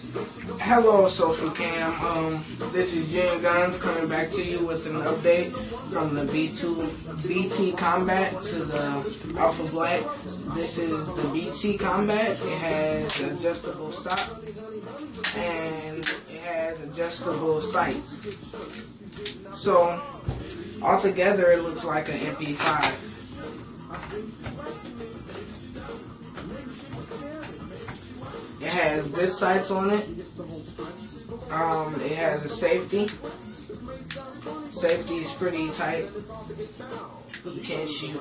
Hello, Social Cam. This is Jen Guns coming back to you with an update from the BT Combat to the Alpha Black. This is the BT Combat. It has adjustable stock and it has adjustable sights. So altogether, it looks like an MP5. It has good sights on it. It has a safety. Safety is pretty tight. You can't shoot.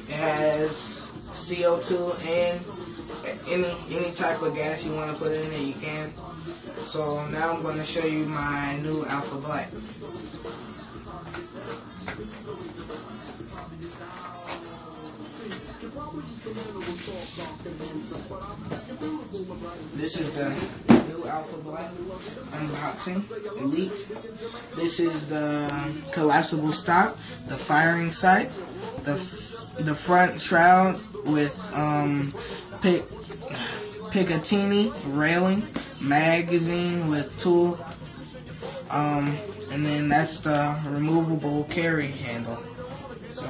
It has CO2 and any type of gas you want to put in it, you can. So now I'm going to show you my new Alpha Black. This is the new Alpha Black unboxing Elite. This is the collapsible stock, the firing sight, the front shroud with Picatinny railing, magazine with tool, and then that's the removable carry handle. So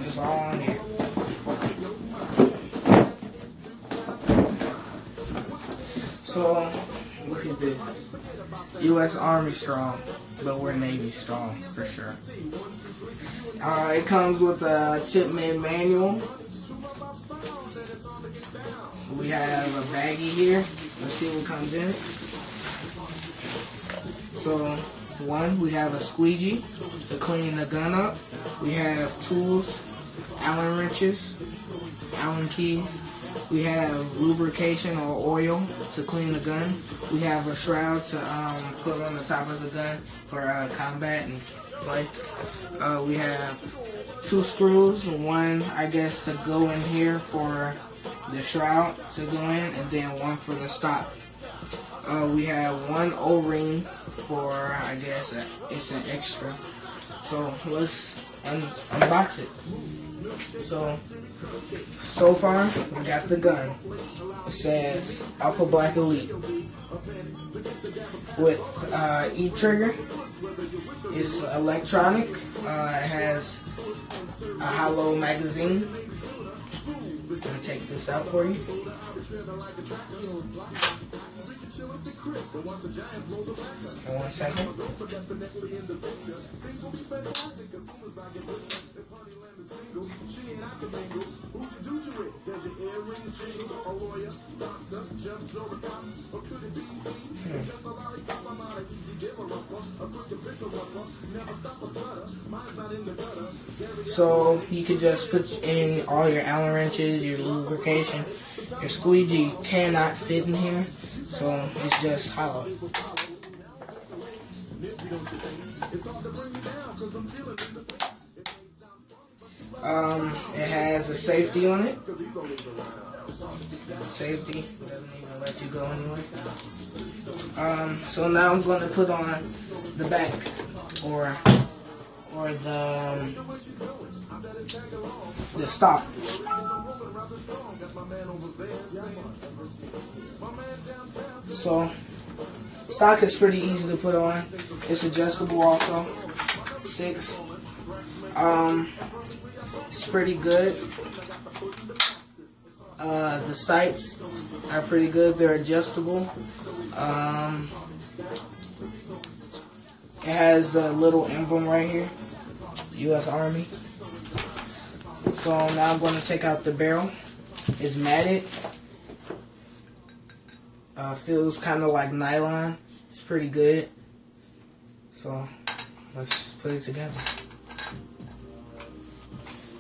it's all on here. So, look at this. U.S. Army strong, but we're Navy strong, for sure. It comes with a tip-man manual. We have a baggie here. Let's see what comes in it. So, one, we have a squeegee to clean the gun up. We have tools, Allen wrenches, Allen keys. We have lubrication or oil to clean the gun. We have a shroud to put on the top of the gun for combat and play. We have two screws, one I guess to go in here for the shroud to go in, and then one for the stock. We have one O-ring for, I guess it's an extra. So let's unbox it. So far, we got the gun. It says Alpha Black Elite with E-trigger. It's electronic. It has a hollow magazine. I'm gonna take this out for you. One second. So you could just put in all your Allen wrenches, your lubrication, your squeegee cannot fit in here, so it's just hollow. It has a safety on it. Safety doesn't even let you go anywhere. So now I'm going to put on the back or the stock. So stock is pretty easy to put on. It's adjustable also. 6. It's pretty good. The sights are pretty good. They're adjustable. It has the little emblem right here, U.S. Army. So now I'm going to take out the barrel. It's matted. Feels kind of like nylon. It's pretty good. So let's put it together.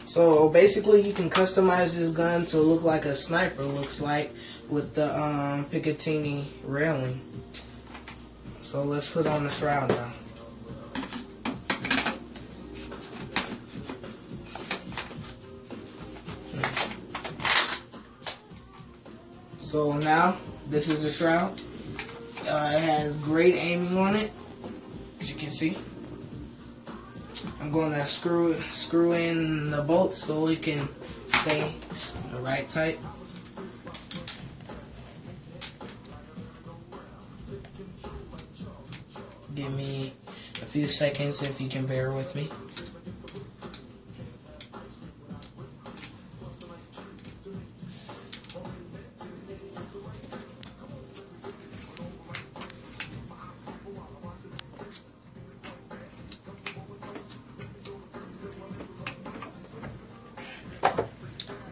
So basically, you can customize this gun to look like a sniper looks like with the Picatinny railing. So let's put on the shroud now. So now this is the shroud. It has great aiming on it, as you can see. I'm going to screw in the bolts so it can stay right tight. Give me a few seconds if you can bear with me.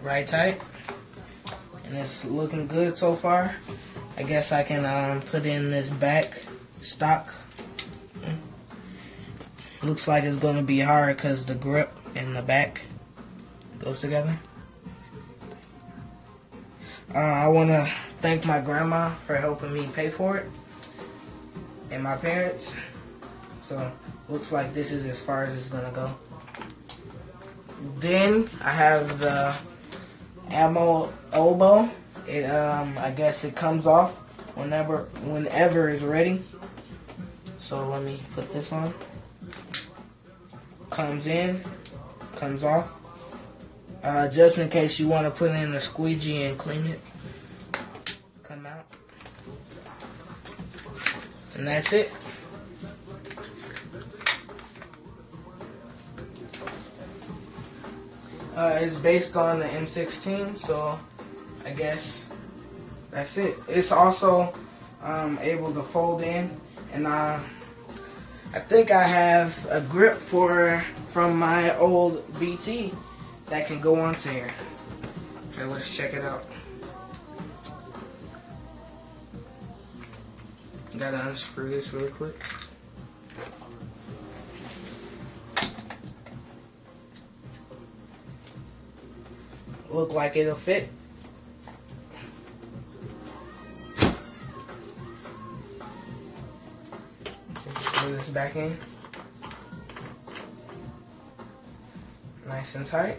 Right tight, and it's looking good so far. I guess I can put in this back stock. Looks like it's going to be hard because the grip and the back goes together. I want to thank my grandma for helping me pay for it, and my parents. So looks like this is as far as it's going to go. Then I have the ammo elbow. I guess it comes off whenever it's ready. So let me put this on. Comes in, comes off. Just in case you want to put in a squeegee and clean it. Come out. And that's it. It's based on the M16, so I guess that's it. It's also able to fold in, and I think I have a grip from my old BT that can go onto here. Okay, let's check it out. Gotta unscrew this real quick. Look like it'll fit. Just screw this back in. Nice and tight.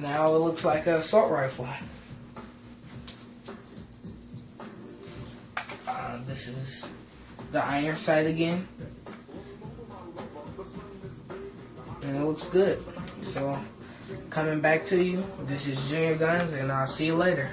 Now it looks like an assault rifle. This is the iron sight again. And it looks good. So, coming back to you, this is Junior Guns, and I'll see you later.